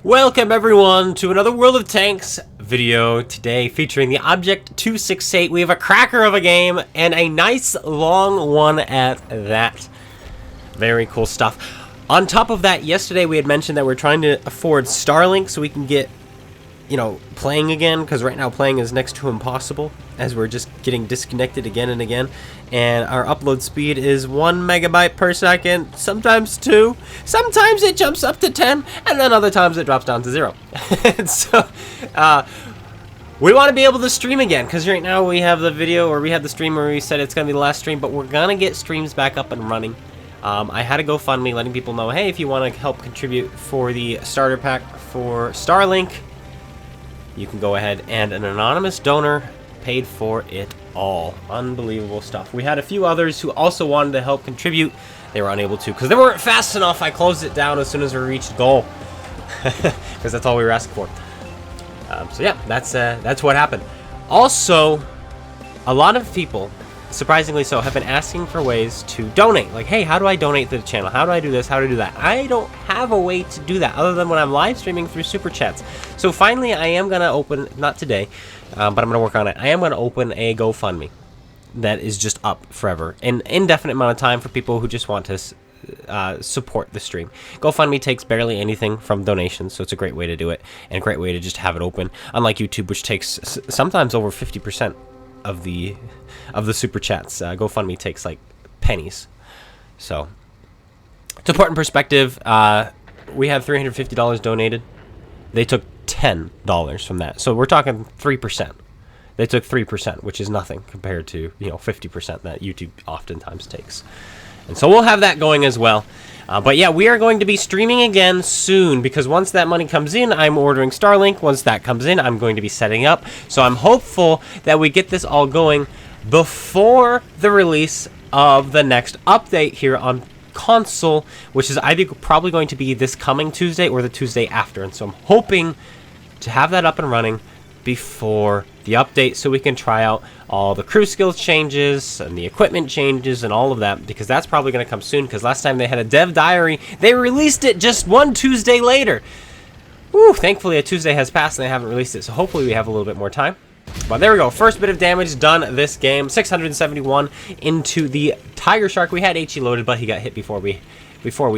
Welcome everyone to another World of Tanks video today featuring the Object 268. We have a cracker of a game and a nice long one at that. Very cool stuff. On top of that, yesterday we had mentioned that we're trying to afford Starlink so we can get, playing again, because right now playing is next to impossible as we're just getting disconnected again and again. And our upload speed is 1 megabyte per second, sometimes 2, sometimes it jumps up to 10, and then other times it drops down to 0. So we want to be able to stream again, because right now we have the video, or we have the stream where we said it's going to be the last stream, but we're going to get streams back up and running. I had a GoFundMe letting people know, hey, if you want to help contribute for the starter pack for Starlink, you can go ahead, and an anonymous donor paid for it all. Unbelievable stuff. We had a few others who also wanted to help contribute. They were unable to because they weren't fast enough. I closed it down as soon as we reached goal because that's all we were asking for. So yeah, that's what happened. Also, a lot of people, surprisingly so, have been asking for ways to donate. Like, hey, how do I donate to the channel? How do I do this? How do I do that? I don't have a way to do that other than when I'm live streaming through Super Chats. So finally, I am going to open, not today, but I'm going to work on it. I am going to open a GoFundMe that is just up forever. An indefinite amount of time for people who just want to support the stream. GoFundMe takes barely anything from donations, so it's a great way to do it, and a great way to just have it open. Unlike YouTube, which takes sometimes over 50% of the super chats. GoFundMe takes like pennies. So to put in perspective, we have $350 donated. They took $10 from that, so we're talking 3%. They took 3%, which is nothing compared to 50% that YouTube oftentimes takes. And so we'll have that going as well. But yeah, we are going to be streaming again soon, because once that money comes in, I'm ordering Starlink. Once that comes in, I'm going to be setting up. So I'm hopeful that we get this all going before the release of the next update here on console, which is either probably going to be this coming Tuesday or the Tuesday after. And so I'm hoping to have that up and running before the update so we can try out all the crew skills changes and the equipment changes and all of that, because that's probably going to come soon, because last time they had a dev diary, they released it just one Tuesday later. Woo, thankfully a Tuesday has passed and they haven't released it, so hopefully we have a little bit more time. But there we go, first bit of damage done this game. 671 into the Tiger Shark. We had HE loaded, but he got hit before we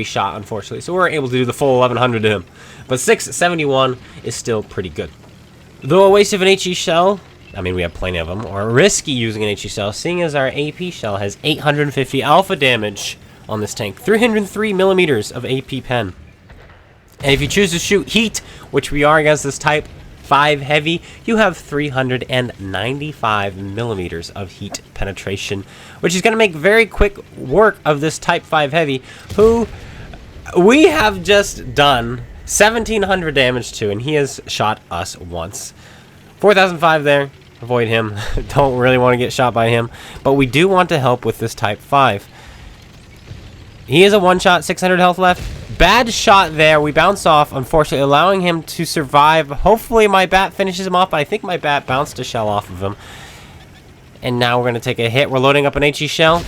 shot, unfortunately, so we weren't able to do the full 1100 to him. But 671 is still pretty good. Though a waste of an HE shell, I mean, we have plenty of them, or risky using an HE shell, seeing as our AP shell has 850 alpha damage on this tank, 303 millimeters of AP pen. And if you choose to shoot heat, which we are against this type 5 heavy, you have 395 millimeters of heat penetration, which is going to make very quick work of this type 5 heavy, who we have just done 1,700 damage to, and he has shot us once. 4,005 there. Avoid him. Don't really want to get shot by him. But we do want to help with this Type 5. He is a one-shot, 600 health left. Bad shot there. We bounce off, unfortunately, allowing him to survive. Hopefully my bat finishes him off, but I think my bat bounced a shell off of him. And now we're going to take a hit. We're loading up an HE shell.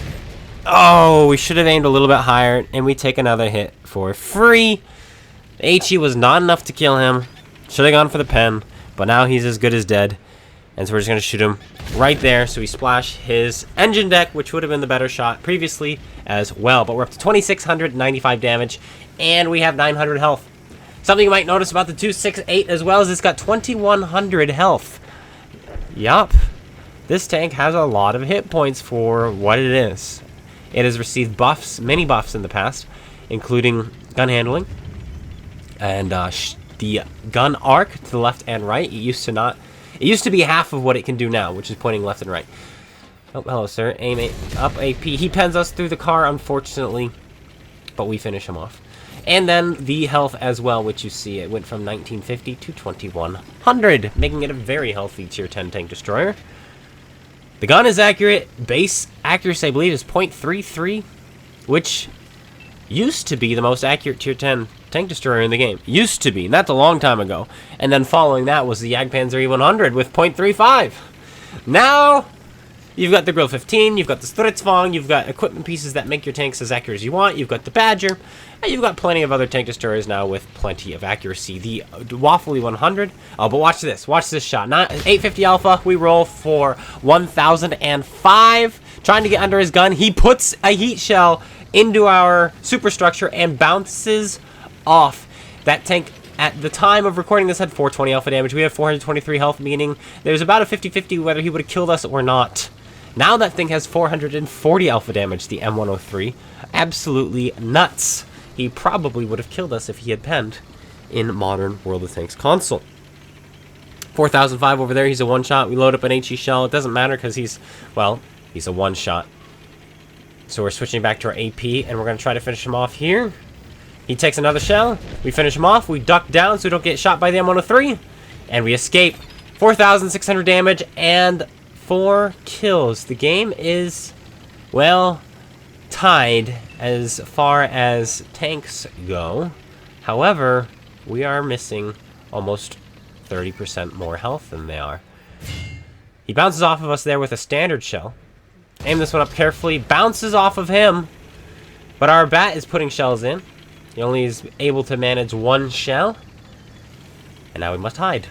Oh, we should have aimed a little bit higher, and we take another hit for free. HE was not enough to kill him. Should have gone for the pen, but now he's as good as dead. And so we're just going to shoot him right there. So we splash his engine deck, which would have been the better shot previously as well. But we're up to 2,695 damage, and we have 900 health. Something you might notice about the 268 as well is it's got 2,100 health. Yup. This tank has a lot of hit points for what it is. It has received buffs, many buffs in the past, including gun handling. And the gun arc to the left and right, it used to be half of what it can do now, which is pointing left and right. Oh, hello, sir. Aim up AP. He pens us through the car, unfortunately, but we finish him off. And then the health as well, which you see, it went from 1950 to 2,100, making it a very healthy tier 10 tank destroyer. The gun is accurate. Base accuracy, I believe, is .33, which used to be the most accurate tier 10 tank destroyer in the game. Used to be, and that's a long time ago. And then following that was the Jagdpanzer E100 with .35. Now, You've got the Grill 15, you've got the Stridsvagn, you've got equipment pieces that make your tanks as accurate as you want, you've got the Badger, and you've got plenty of other tank destroyers now with plenty of accuracy. The Waffly 100, oh, but watch this shot. 850 Alpha, we roll for 1005, trying to get under his gun. He puts a heat shell into our superstructure and bounces off. That tank, at the time of recording this, had 420 alpha damage. We have 423 health, meaning there's about a 50-50 whether he would have killed us or not. Now that thing has 440 alpha damage, the M103. Absolutely nuts. He probably would have killed us if he had penned in modern World of Tanks console. 4005 over there, he's a one-shot. We load up an HE shell. It doesn't matter because he's a one-shot. So we're switching back to our AP, and we're going to try to finish him off here. He takes another shell. We finish him off. We duck down so we don't get shot by the M103. And we escape. 4,600 damage and 4 kills. The game is, well, tied as far as tanks go. However, we are missing almost 30% more health than they are. He bounces off of us there with a standard shell. Aim this one up carefully. Bounces off of him. But our bat is putting shells in. He only is able to manage 1 shell. And now we must hide.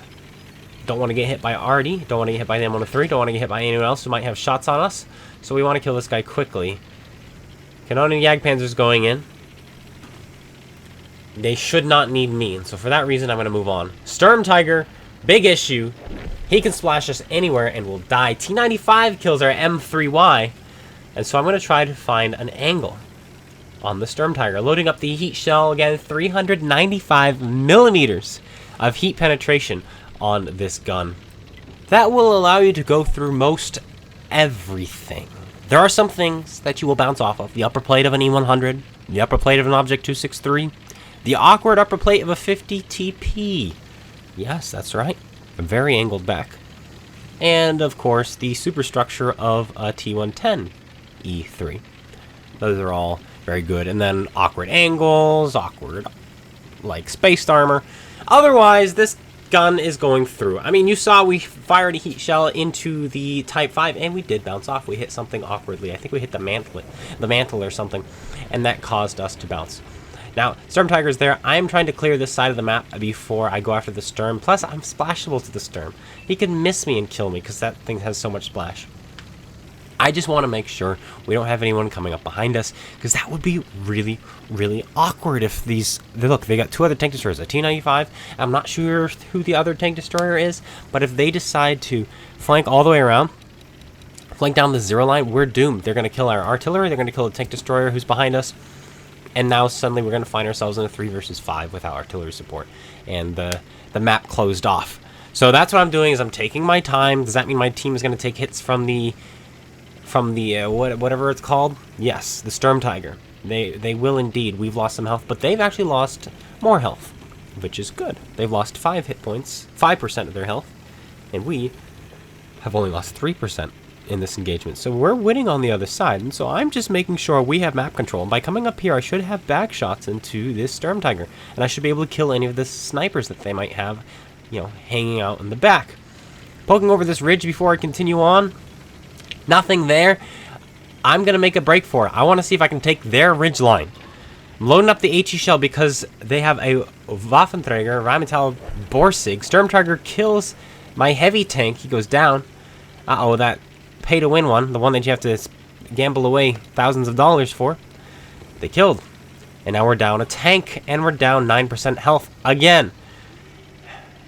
Don't want to get hit by Artie. Don't want to get hit by the M103. Don't want to get hit by anyone else who might have shots on us. So we want to kill this guy quickly. Cannon and Jagdpanzer's going in. They should not need me. And so for that reason, I'm going to move on. Sturm Tiger, big issue. He can splash us anywhere and we'll die. T95 kills our M3Y. And so I'm going to try to find an angle on the Sturm Tiger. Loading up the heat shell again. 395 millimeters of heat penetration on this gun. That will allow you to go through most everything. There are some things that you will bounce off of. The upper plate of an E100. The upper plate of an Object 263. The awkward upper plate of a 50 TP. Yes, that's right. A very angled back. And, of course, the superstructure of a T110 E3. Those are all very good. And then awkward angles, awkward, like, spaced armor. Otherwise, this gun is going through. I mean, you saw we fired a heat shell into the Type 5, and we did bounce off. We hit something awkwardly. I think we hit the mantle or something, and that caused us to bounce. Now, Sturm Tiger's there. I'm trying to clear this side of the map before I go after the Sturm. Plus, I'm splashable to the Sturm. He can miss me and kill me because that thing has so much splash. I just want to make sure we don't have anyone coming up behind us, because that would be really, really awkward if these... Look, they got 2 other tank destroyers, a T-95. I'm not sure who the other tank destroyer is, but if they decide to flank all the way around, flank down the 0 line, we're doomed. They're going to kill our artillery, they're going to kill the tank destroyer who's behind us, and now suddenly we're going to find ourselves in a 3 versus 5 without artillery support, and the map closed off. So that's what I'm doing, is I'm taking my time. Does that mean my team is going to take hits from the whatever it's called? Yes, the Sturm Tiger. They will indeed. We've lost some health, but they've actually lost more health, which is good. They've lost 5 hit points, 5% of their health, and we have only lost 3% in this engagement. So we're winning on the other side, and so I'm just making sure we have map control. And by coming up here, I should have back shots into this Sturm Tiger, and I should be able to kill any of the snipers that they might have, you know, hanging out in the back. Poking over this ridge before I continue on. Nothing there. I'm going to make a break for it. I want to see if I can take their ridge line. I'm loading up the HE shell because they have a Waffenträger, Rheinmetall Borsig. Sturm Tiger kills my heavy tank. He goes down. Uh-oh, that pay-to-win one, the one that you have to gamble away thousands of dollars for. They killed. And now we're down a tank, and we're down 9% health again.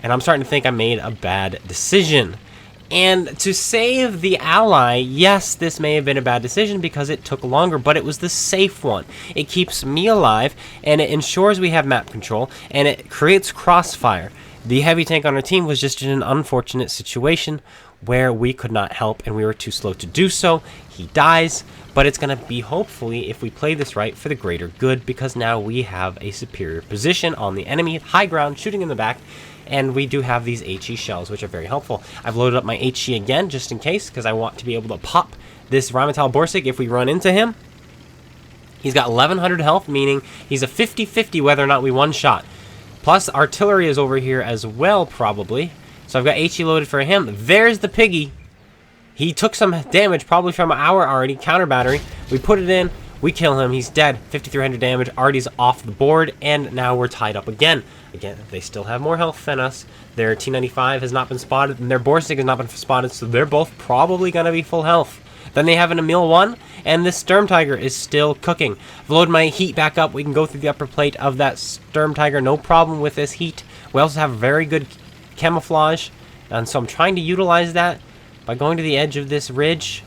And I'm starting to think I made a bad decision. And to save the ally, yes, this may have been a bad decision because it took longer, but it was the safe one. It keeps me alive, and it ensures we have map control, and it creates crossfire. The heavy tank on our team was just in an unfortunate situation where we could not help, and we were too slow to do so. He dies, but it's going to be, hopefully, if we play this right, for the greater good, because now we have a superior position on the enemy, high ground, shooting in the back, and we do have these HE shells, which are very helpful. I've loaded up my HE again, just in case, because I want to be able to pop this Rheinmetall Borsig if we run into him. He's got 1100 health, meaning he's a 50-50 whether or not we one-shot. Plus, artillery is over here as well, probably. So I've got HE loaded for him. There's the piggy. He took some damage, probably from our already counter battery. We put it in. We kill him. He's dead. 5,300 damage. Artie's off the board, and now we're tied up again. Again, they still have more health than us. Their T95 has not been spotted, and their Borsig has not been spotted, so they're both probably going to be full health. Then they have an Emil 1, and this Sturm Tiger is still cooking. I've loaded my heat back up. We can go through the upper plate of that Sturm Tiger. No problem with this heat. We also have very good camouflage, and so I'm trying to utilize that by going to the edge of this ridge.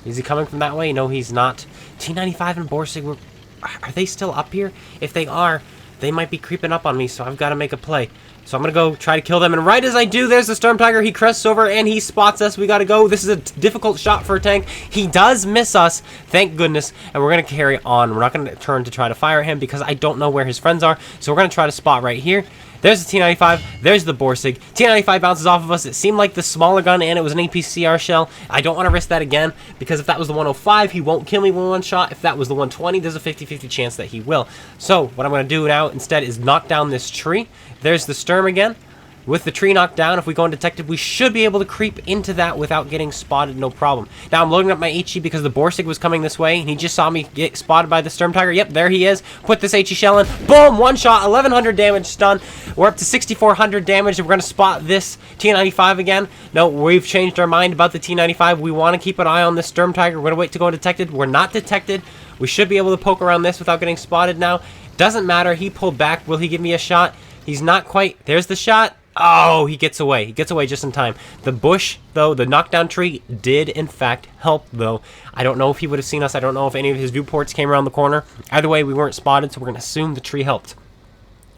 Is he coming from that way? No, he's not. T95 and Borsig, are they still up here? If they are, they might be creeping up on me, so I've got to make a play. So I'm going to go try to kill them, and right as I do, there's the Sturm Tiger. He crests over, and he spots us. We got to go. This is a difficult shot for a tank. He does miss us, thank goodness, and we're going to carry on. We're not going to turn to try to fire him because I don't know where his friends are, so we're going to try to spot right here. There's the T95. There's the Borsig. T95 bounces off of us. It seemed like the smaller gun, and it was an APCR shell. I don't want to risk that again, because if that was the 105, he won't kill me with one shot. If that was the 120, there's a 50-50 chance that he will. So what I'm going to do now instead is knock down this tree. There's the Sturm again. With the tree knocked down, if we go undetected, we should be able to creep into that without getting spotted, no problem. Now, I'm loading up my HE because the Borsig was coming this way, and he just saw me get spotted by the Sturm Tiger. Yep, there he is. Put this HE shell in. Boom! One shot, 1,100 damage stun. We're up to 6,400 damage, and we're going to spot this T95 again. No, we've changed our mind about the T95. We want to keep an eye on this Sturm Tiger. We're going to wait to go undetected. We're not detected. We should be able to poke around this without getting spotted now. Doesn't matter. He pulled back. Will he give me a shot? He's not quite. There's the shot. Oh, he gets away. He gets away just in time. The bush, though, the knockdown tree did, in fact, help, though. I don't know if he would have seen us. I don't know if any of his viewports came around the corner. Either way, we weren't spotted, so we're going to assume the tree helped.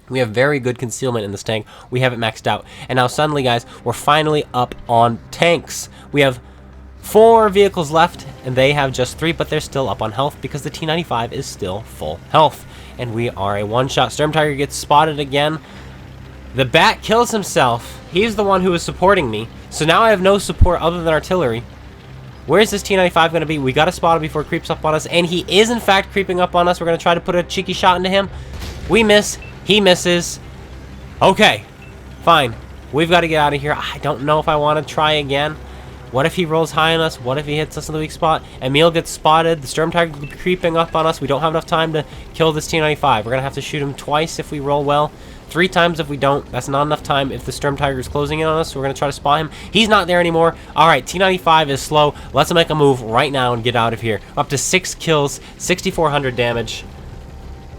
We have very good concealment in this tank. We have it maxed out. And now, suddenly, guys, we're finally up on tanks. We have 4 vehicles left, and they have just 3, but they're still up on health because the T95 is still full health. And we are a one-shot. Sturm Tiger gets spotted again. The Bat kills himself. He's the one who is supporting me. So now I have no support other than artillery. Where's this T95 going to be? We got to spot him before it creeps up on us. And he is, in fact, creeping up on us. We're going to try to put a cheeky shot into him. We miss. He misses. Okay. Fine. We've got to get out of here. I don't know if I want to try again. What if he rolls high on us? What if he hits us in the weak spot? Emil gets spotted. The Sturm Tiger could be creeping up on us. We don't have enough time to kill this T95. We're going to have to shoot him twice if we roll well. 3 times if we don't. That's not enough time if the Sturm Tiger is closing in on us, so we're going to try to spot him. He's not there anymore. Alright, T95 is slow. Let's make a move right now and get out of here. Up to 6 kills, 6,400 damage.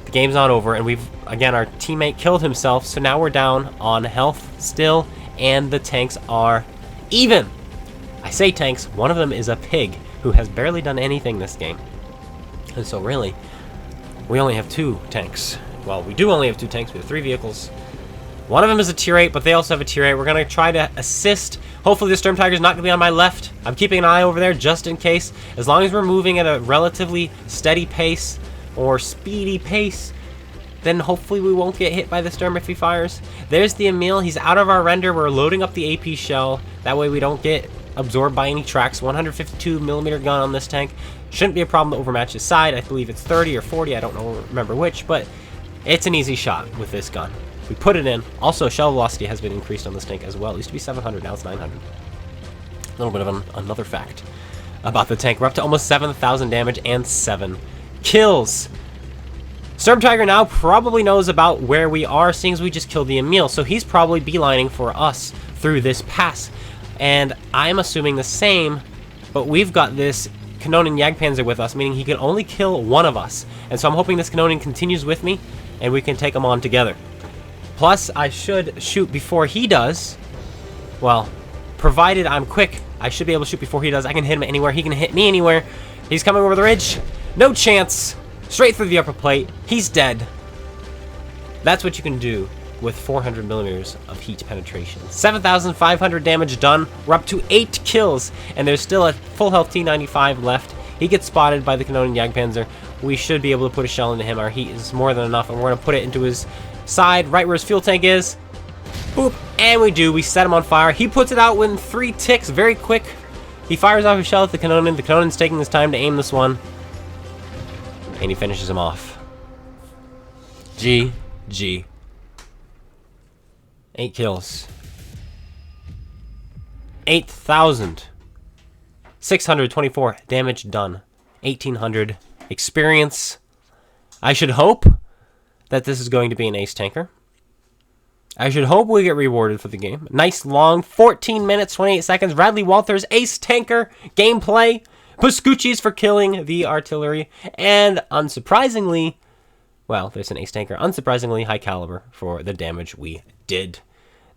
The game's not over, and we've, again, our teammate killed himself, so now we're down on health still, and the tanks are even. I say tanks, one of them is a pig who has barely done anything this game. And so really, we only have 2 tanks. Well, we do only have 2 tanks. We have 3 vehicles. One of them is a tier 8, but they also have a tier 8. We're going to try to assist. Hopefully the Sturm Tiger is not going to be on my left. I'm keeping an eye over there just in case. As long as we're moving at a relatively steady pace or speedy pace, then hopefully we won't get hit by the Sturm if he fires. There's the Emil. He's out of our render. We're loading up the AP shell. That way we don't get absorbed by any tracks. 152mm gun on this tank. Shouldn't be a problem to overmatch his side. I believe it's 30 or 40. I don't remember which, but it's an easy shot with this gun. We put it in. Also, shell velocity has been increased on this tank as well. It used to be 700, now it's 900. A little bit of another fact about the tank. We're up to almost 7,000 damage and 7 kills. Sturm Tiger now probably knows about where we are, seeing as we just killed the Emil, so he's probably beelining for us through this pass. And I'm assuming the same, but we've got this Kanonen Jagdpanzer with us, meaning he can only kill one of us. And so I'm hoping this Kanonen continues with me, and we can take him on together. Plus, I should shoot before he does. Well, provided I'm quick, I should be able to shoot before he does. I can hit him anywhere. He can hit me anywhere. He's coming over the ridge. No chance. Straight through the upper plate. He's dead. That's what you can do with 400mm of heat penetration. 7,500 damage done. We're up to 8 kills, and there's still a full health T95 left. He gets spotted by the Kanonen Jagdpanzer. We should be able to put a shell into him. Our heat is more than enough, and we're going to put it into his side, right where his fuel tank is. Boop, and we do. We set him on fire. He puts it out within 3 ticks, very quick. He fires off a shell at the Kanonen. The Kanonen's taking his time to aim this one, and he finishes him off. GG. 8 kills. 8,000 624 damage done. 1800 experience. I should hope that this is going to be an ace tanker. I should hope we get rewarded for the game. Nice long 14 minutes, 28 seconds. Radley Walters, ace tanker gameplay. Pascucci's for killing the artillery. And unsurprisingly, well, there's an ace tanker. Unsurprisingly, high caliber for the damage we did.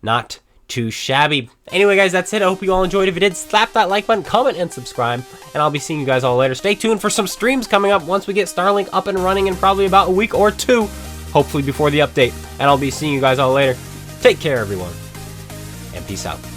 Not too shabby. Anyway, guys, that's it. I hope you all enjoyed. If you did, slap that like button, comment, and subscribe. And I'll be seeing you guys all later. Stay tuned for some streams coming up once we get Starlink up and running in probably about a week or two. Hopefully before the update. And I'll be seeing you guys all later. Take care, everyone. And peace out.